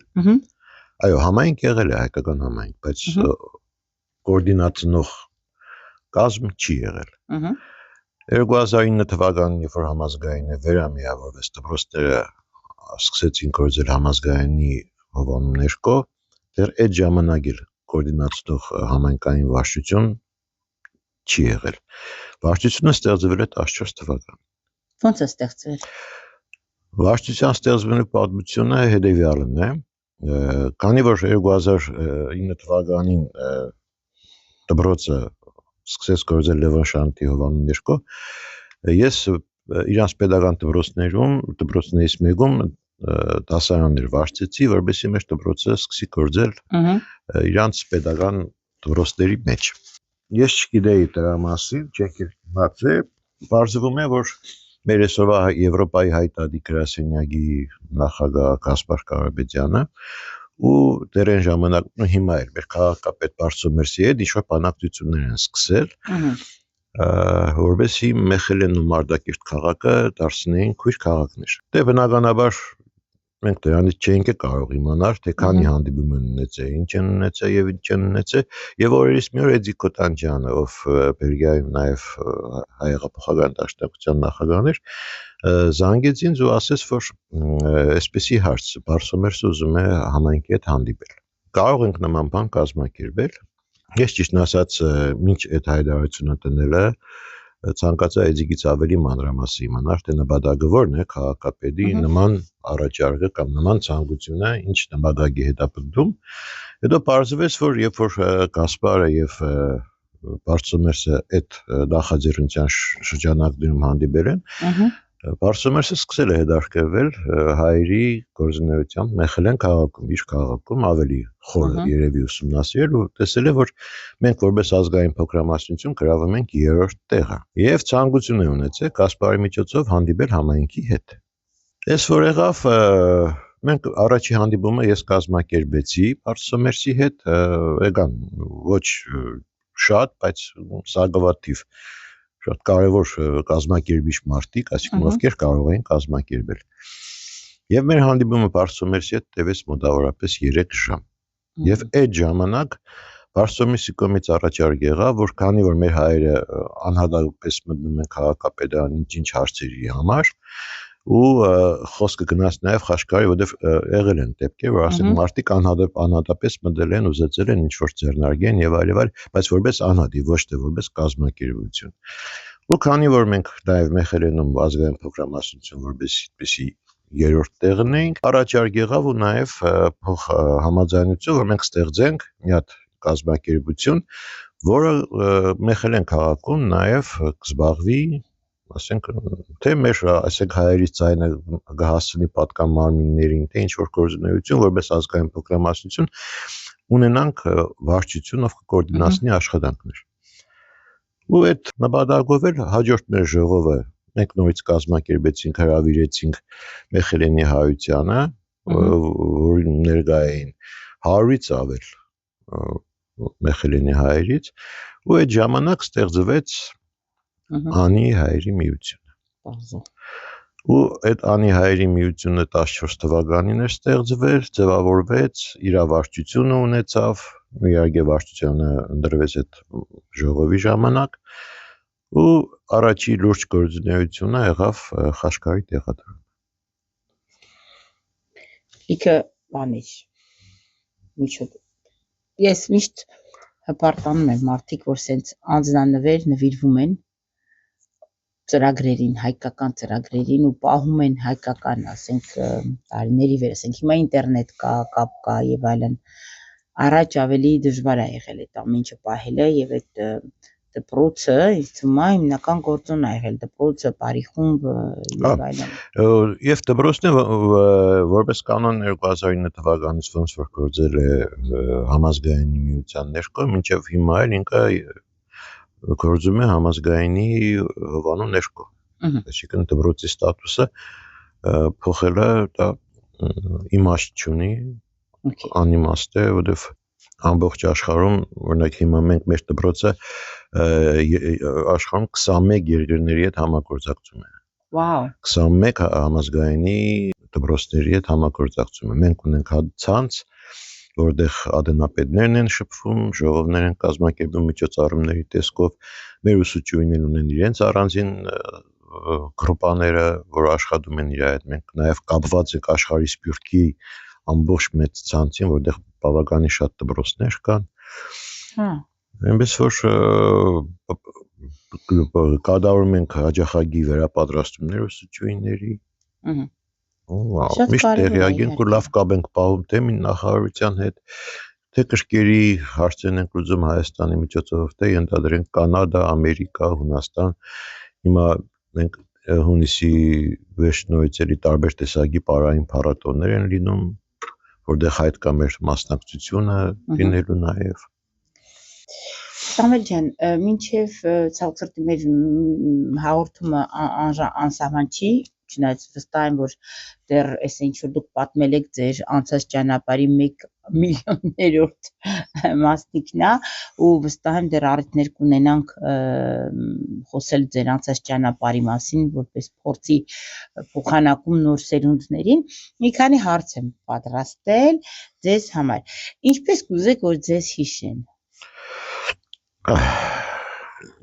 Այո, համայնք եղել է, հայկական համայնք, բայց կոորդինացնող կազմ չի եղել։ 2009 թվականին, երբ որ համազգայինը վերամիավորվեց, դպրոցները սկսեցին գործել համազգայինի հովանու ներքո, դեռ այդ ժամանակ էլ կոորդինացնող համայնքային վարչություն չի եղել։ Վարչությունը ստեղծվել է 14 թվականին։ Ո՞նց է ստեղծվել։ Վարչության ստեղծվելու պատմությունը հետևյալն է, քանի որ 2009 թվականին դպրոցը սկսեց գործել Լևոն Շանթի Հովանու ներքո, ես իրանց պետական դպրոցներից մեկում դասարաններ վարձեցի, որովհետեւ մեր դպրոցը սկսի գործել իրանց պետական դպրոցների մեջ։ Ես չգիտեի դրա մասին, չեկի բարձվում է, որ մեր այսօրվա Եվրոպայի հայտարարի գրասենյակի նախագահ Կասպար Կարապետյանը ու դեռ այն ժամանակ հիմա էր մեր քաղաքապետ Բարսոմերսի հետ ինչ-որ բանակցություններ են սկսել, որովհետեւ Մեխելեն ու Մարտակերտ քաղաքը դարձնեին քույր քաղաքներ։ Դե բնականաբար մենք դրանից չենք կարող իմանալ, թե քանի հանդիպում են ունեցել, ինչ են ունեցել եւ ինչ են ունեցել, եւ օրերից մի օր Էդիկ Կոտանջյանը, ով Բելգիայում նաեւ հայեղափոխական դաշնակցության նախագահն էր, զանգեց ինձ ու ասեց, որ այսպեսի հարց Բարսոմերսը ուզում է համայնքի հետ հանդիպել։ Կարող ենք նման բան կազմակերպել։ Ես ճիշտն ասած, մինչ այդ հայտարարությունը տնելը ցանկացա Էդիկից ավելի մանրամասն իմանալ, թե նպատակը որն է քաղաքապետի նման առաջարկը կամ նման ցանկությունը, ինչ նպատակի հետապնդում։ Հետո պարզվեց, որ երբ որ Կասպարը եւ Բարսոմերսը այդ նախաձեռնության շրջանակներում հանդիպել են, Բարսոմերսը սկսել է հետարկվել հայերի գործունեությամբ Մեխելեն քաղաքում, իր քաղաքում ավելի խորը երևի ուսումնասիրել ու տեսել է, որ մենք որպես ազգային փոքրամասնություն գրավում ենք 3-րդ տեղը եւ ցանկություն է ունեցել Կասպարի միջոցով հանդիպել համայնքի հետ։ Այս որ եղավ, մենք առաջի հանդիպումը ես կազմակերպեցի Բարսոմերսի հետ, եկան ոչ շատ, բայց սակավաթիվ շատ կարևոր կազմակերպիչ մարդիկ, այսինքն ովքեր կարող էին կազմակերպել։ Եվ մեր հանդիպումը Բարսոմերսի հետ տևեց մոտավորապես 3 ժամ։ Եվ այդ ժամանակ Բարսոմերսի կողմից առաջարկ եղավ, որ քանի որ մեր հայերը անհատապես մտնում են քաղաքապետարան ինչ հարցերի համար, ու խոսքը գնաց նաև Խաշկարի, որտեղ եղել են դեպքեր, որ ասենք մարդիկ անհատապես մտել են, ուզեցել են ինչ-որ ձեռնարկեն եւ այլ, բայց որպես անհատի, ոչ թե որպես կազմակերպություն։ Ու քանի որ մենք նաև Մեխելենում ազգային փոքրամասնություն որպես այդպեսի 3-րդ տեղն էինք, առաջարկ եղավ ու նաև համաձայնություն, որ մենք ստեղծենք մի հատ կազմակերպություն, որը Մեխելեն քաղաքում նաև կզբաղվի, ասենք, թե մեր ասենք հայերից ձայնը կհասցնի պատկան մարմիններին, թե ինչ-որ գործունեություն, որպես ազգային փոքրամասնություն ունենանք վարչություն, ով կկոորդինացնի աշխատանքներ։ Ու այդ նպատակով էլ հաջորդ մեր ժողովը մենք նորից կազմակերպեցինք, հրավիրեցինք Մեխելենի հայությանը, որին ներկա էին 100-ից ավել Մեխելենի հայերից, ու այդ ժամանակ ստեղծվեց Անի հայերի միությունը։ Ու այդ Անի հայերի միությունը 14 թվականին էր ստեղծվել, ձևավորվեց, իրավարչությունը ունեցավ, իհարկե վարչությունը ընտրվեց այդ ժողովի ժամանակ, ու առաջի լուրջ գործունեությունը եղավ Խաշկարի տեղադրումը։ Լիքը բանից միջոց։ Ես միշտ հպարտանում եմ մարդիկ, որ սենց անձնանվեր նվիրվում են ծրագրերին, հայկական ծրագրերին ու պահում են հայկական, ասենք, տարիների վեր, ասենք, հիմա ինտերնետ կա, կապ կա եւ այլն, առաջ ավելի դժվար է եղել այդ ամենը պահելը եւ այդ դպրոցը, ինձ թվում է հիմնական գործոն է եղել, դպրոցը, բարի խումբը եւ այլն։ Եվ դպրոցն է որպես կանոն 2009 թվականից ոնց որ գործել է համազգայինի միության ներքո, մինչեւ հիմա էլ ինքը գործում է համազգայինի Հովանու ներքո։ Այսինքն դպրոցի ստատուսը փոխել է, դա իմաստ չունի, անիմաստ է, որովհետև ամբողջ աշխարհում, օրինակ հիմա մենք մեր դպրոցը աշխարհում 21 երկրների հետ համագործակցում է։ Վաու։ 21 համազգայինի դպրոցների հետ համագործակցում է։ Մենք ունենք ցանց, որտեղ ադենապետներն են շփվում, ժողովներ են կազմակերպում միջոցառումների տեսքով, մեր ուսուցչուհիներն ունեն իրենց առանձին գրուպաները, որ աշխատում են իր հետ, մենք նաև կապված ենք աշխարհի սփյուռքի ամբողջ մեծ ցանցին, որտեղ բավականին շատ դպրոցներ կան։ Այնպես որ կատարում ենք հաջախագի վերապատրաստումներ ուսուցչուհիների։ Միշտ տեղյակ ենք ու լավ կապ ենք պահում թե նախարարության հետ, Թե կրկերի հարցերն ենք լուծում Հայաստանի միջոցով, թե ենթադրենք Կանադա, Ամերիկա, Հունաստան, հիմա մենք հունիսի վերջնօրիցելի տարբեր տեսակի պարային փառատոներ են լինում, որտեղ հայտ կա մեր մասնակցությունը լինելու նաև։ Սամվել ջան, մինչև ցավոք մեր հաղորդումը անսահման չի, չնայած վստահ եմ, որ դեռ այս ինչ որ դուք պատմել եք ձեր անցած ճանապարհի 1 միլիոներորդ մասնիկն է ու վստահ եմ դեռ առիթներ կունենանք խոսել ձեր անցած ճանապարհի մասին, որպես փորձի փոխանակում նոր սերունդներին։ Մի քանի հարց եմ պատրաստել ձեզ համար։ Ինչպես կուզեք, որ ձեզ հիշեն։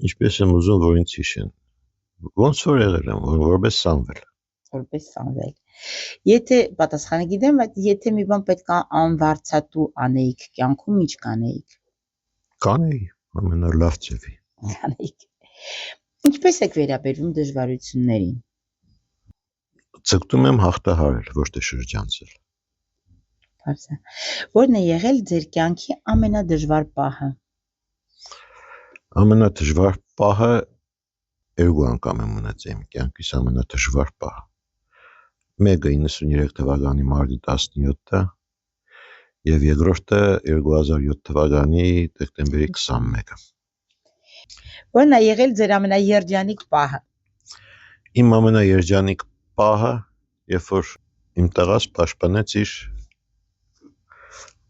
Ինչպես եմ ուզում, որ ինձ հիշեն։ Ոնց որ եղել եմ, որպես Սամվել։ Որպես Սամվել։ Եթե պատասխանը գիտեմ, բայց եթե մի բան պետք է անվարձատու անեիք կյանքում, ինչ կանեիք։ Կանեի, ամենալավ ձևի։ Կանեիք։ Ինչպես եք վերաբերվում դժվարություններին։ Ցկտում եմ հաղթահարել, ոչ թե շրջանցել։ Բարձր։ Որն է եղել ձեր կյանքի ամենադժվար պահը։ Ամենադժվար պահը երկու անգամ եմ ունեցել իմ կյանքիս ամենադժվար պահը։ Մեկը 93 թվականի մարտի 17-ը եւ երկրորդը 2007 թվականի դեկտեմբերի 21-ը։ Որն է եղել ձեր ամենաերջանիկ պահը։ Իմ ամենաերջանիկ պահը, երբ որ իմ տղաս պաշտպանեց իր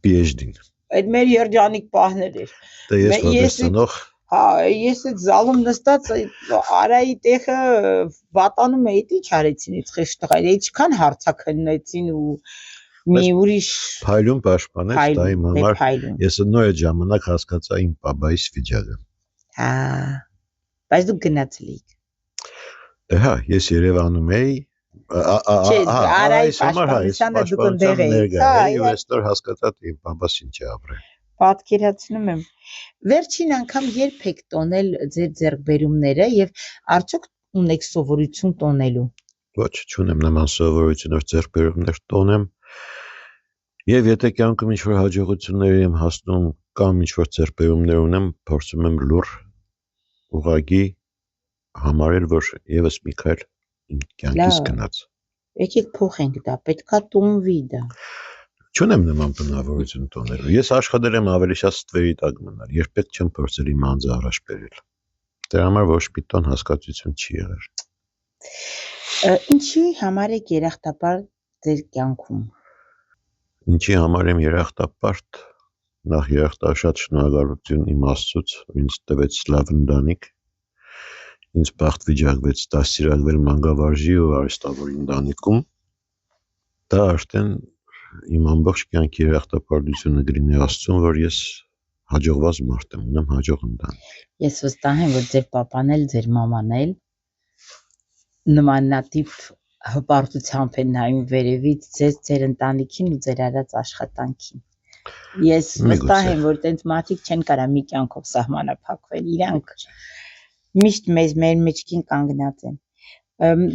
PhD-ն։ Այդ մեր երջանիկ պահներ էր։ Դե ես որպես ծնող Հա, ես այդ զալում նստած Արայի տեղը վատանում էի, ի՞նչ արեցին այդ խեղճ տղային, ինչքան հարցաքննեցին ու մի ուրիշ փայլուն պաշտպանեց, դա իմ համար փայլուն։ ես նույն այդ ժամանակ հասկացա իմ պապայիս վիճակը։ Հա, բայց դուք գնացել եք։ Դե հա, ես Երևանում էի, Արայի պաշտպանությանը դուք ընդեղ էիք, հա, եւ այսօր հասկացա թե իմ պապաս ինչ է ապրել։ Պատկերացնում եմ։ Վերջին անգամ երբ եք տոնել ձեր ձեռքբերումները եւ արդյոք ունեք սովորություն տոնելու։ Ոչ, չունեմ նման սովորություն, որ ձեռքբերումներ տոնեմ։ Եվ եթե կյանքում ինչ-որ հաջողությունների եմ հասնում կամ ինչ-որ ձեռքբերումներ ունեմ, փորձում եմ լուր ուղղակի համարել, որ եւս մի քայլ իմ կյանքից գնաց։ Եկեք փոխենք դա, պետքա տոնվի դա։ Չունեմ նման բնավորություն տոնելու։ Ես աշխատել եմ ավելի շատ ստվերի տակ մնալ, երբեք չեմ փորձել իմ անձը առաջ բերել։ Դրա համար ոչ մի տոն հասկացություն չի եղել։ Ինչի համար եք երախտապարտ ձեր կյանքում։ Ինչի համար եմ երախտապարտ։ Նախ երախտաշատ շնորհակալություն իմ Աստծուց, ինձ տվեց լավ ընտանիք։ Ինձ բախտ վիճակվեց դաստիարակվել մանկավարժի ու արհեստավորի ընտանիքում։ Դա արդեն իմ ամբողջ կյանքի երախտապարտությունը գրինի Աստծուն, որ ես հաջողված մարդ եմ, ունեմ հաջող ընտանիք։ Ես վստահ եմ, որ ձեր պապան էլ, ձեր մաման էլ նմանատիպ հպարտությամբ են նայում վերևից ձեր ընտանիքին ու ձեր արած աշխատանքին։ Ես վստահ եմ, որ տենց մարդիկ չեն կարա մի կյանքով սահմանափակվել, իրանք միշտ մեր մեջքին կանգնած են։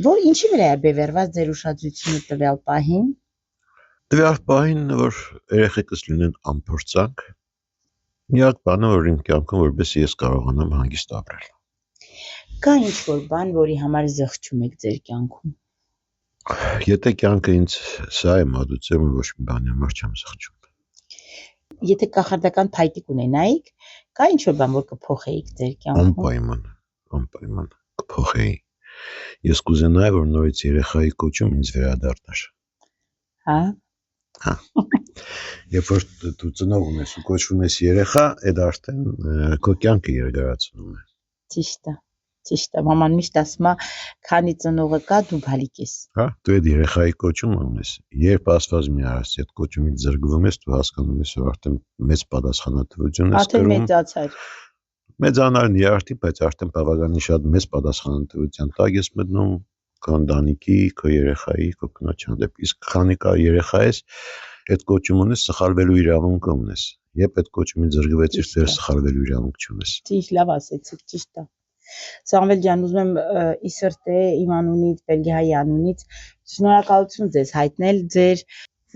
Որ ինչի վրա է բևեռված ձեր ուշադրությունը տվյալ պահին։ Տվյալ պահին, որ երեխեքս լինեն անփորձանք, միակ բանը, որ իմ կյանքում որպես ես կարողանամ հանգիստ ապրել։ Կա ինչ-որ բան, որի համար զղջում եք ձեր կյանքում։ Եթե կյանքը ինձ սա է մատուցել, ոչ մի բանի համար չեմ զղջում։ Եթե կախարդական փայտիկ ունենայիք, կա ինչ-որ բան, որ կփոխեիք ձեր կյանքում։ Անպայման կփոխեի։ Ես կուզենայի, որ նորից երեխայի կոչում ինձ վերադառնար։ Հա։ Հա։ Երբ որ դու ծնող ունես ու կոչվում ես երեխա, այդ արդեն քո կյանքը երկարացնում է։ Ճիշտ է։ Ճիշտ է, մաման միշտ ասում է, քանի ծնողը կա, դու բալիկ ես։ Հա, դու այդ երեխայի կոչումը ունես։ Երբ ասված մի արած, այդ կոչումից զրկվում ես, դու հասկանում ես, որ արդեն մեծ պատասխանատվություն ես կրում։ Արդեն մեծացար։ Մեծանալն երարդի, բայց արդեն բավականին շատ մեծ պատասխանատվության տակ ես մտնում քո ընտանիքի, քո երեխայի, քո կնոջ հանդեպ։ Իսկ քանի կա երեխա ես, այդ կոչում ունես, սխալվելու իրավունք ունես։ Երբ այդ կոչումից զրկվեցիր, դեռ սխալվելու իրավունք չունես։ Ճիշտ, լավ ասեցիք, ճիշտ է։ Սամվել ջան, ուզում եմ ի սրտե իմ անունից, Բելգիայի անունից շնորհակալություն ձեզ հայտնել ձեր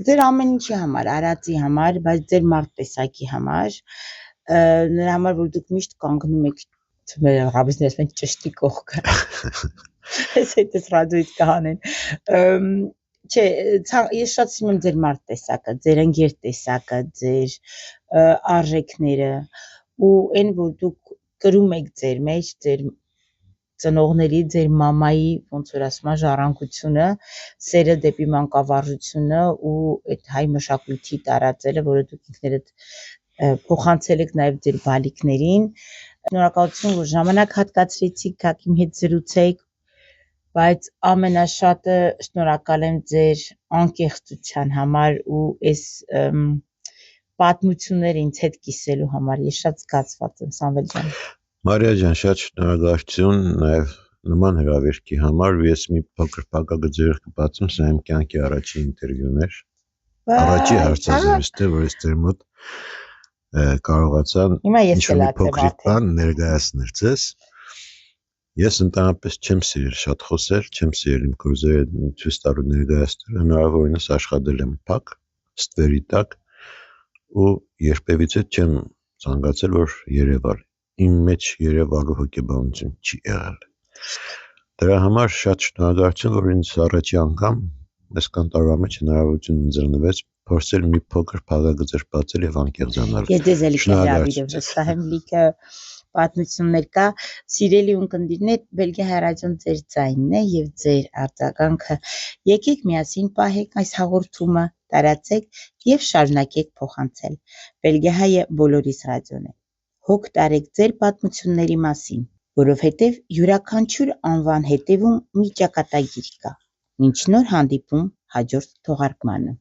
Ձեր ամեն ինչի համար, արածի համար, բայց ձեր մարդ տեսակի համար, նրա համար, որ դուք միշտ կանգնում եք ռաբիզներս մենք ճշտի կողքը։ Ես հետս ռադիոից կհանեն։ Չէ, ես շատ սիրում եմ ձեր մարդ տեսակը, ձեր ընկեր տեսակը, ձեր արժեքները ու այն որ դուք կրում եք ձեր մեջ, ձեր ծնողների, ձեր մամայի, ոնց որ ասում եմ, ժառանգությունը, սերը դեպի մանկավարժությունը ու այդ հայ մշակույթի տարածելը, որը դուք ինքներդ փոխանցել եք նաև ձեր բալիկներին։ Շնորհակալություն, որ ժամանակ հատկացրեցիք, գաք իմ հետ զրուցեք, բայց ամենաշատը շնորհակալ եմ ձեր անկեղծության համար ու այս պատմությունները ինձ հետ կիսելու համար։ Ես շատ զգացված եմ, Սամվել ջան։ Մարիա ջան, շատ շնորհակալություն նաև նման հրավերքի համար։ Ես մի փոքր փակագծեր կբացեմ, սա իմ կյանքի առաջին ինտերվյուն էր։ Առաջի հարցազրույցն է, որ ես ձեր մոտ կարողացա ինչ-որ մի փոքրիկ բան ներկայացնել ձեզ։ Ես ընդհանրապես չեմ սիրել շատ խոսել, չեմ սիրել իմ գործերը ցույց տալ ու ներկայացնել, հնարավորինս աշխատել եմ փակ, ստվերի տակ ու երբևիցե չեմ ցանկացել, որ երևալ։ Իմ մեջ երևալու հոգեբանություն չի եղել։ Դրա համար շատ շնորհակալություն, որ ինձ առաջի անգամ այսքան տարվա մեջ հնարավորություն ընձեռնվեց փորձել մի փոքր փակագծեր բացել եւ անկեղծանալ։ Ես ձեզ էլի կհրավիրեմ, վստահ եմ լիքը պատմություններ կա, սիրելի ունկնդիրներ, Բելգիա ռադիոն ձեր ձայնն է եւ ձեր արձագանքը։ Եկեք միասին պահենք այս հաղորդումը, տարածեք եւ շարունակեք փոխանցել։ Բելգիա բոլորիս ռադիոն է։ Հոգ տարեք ձեր պատմությունների մասին, որովհետև յուրաքանչյուր անվան հետևում մի ճակատագիր կա։ Մինչ նոր հանդիպում հաջորդ թողարկմանը։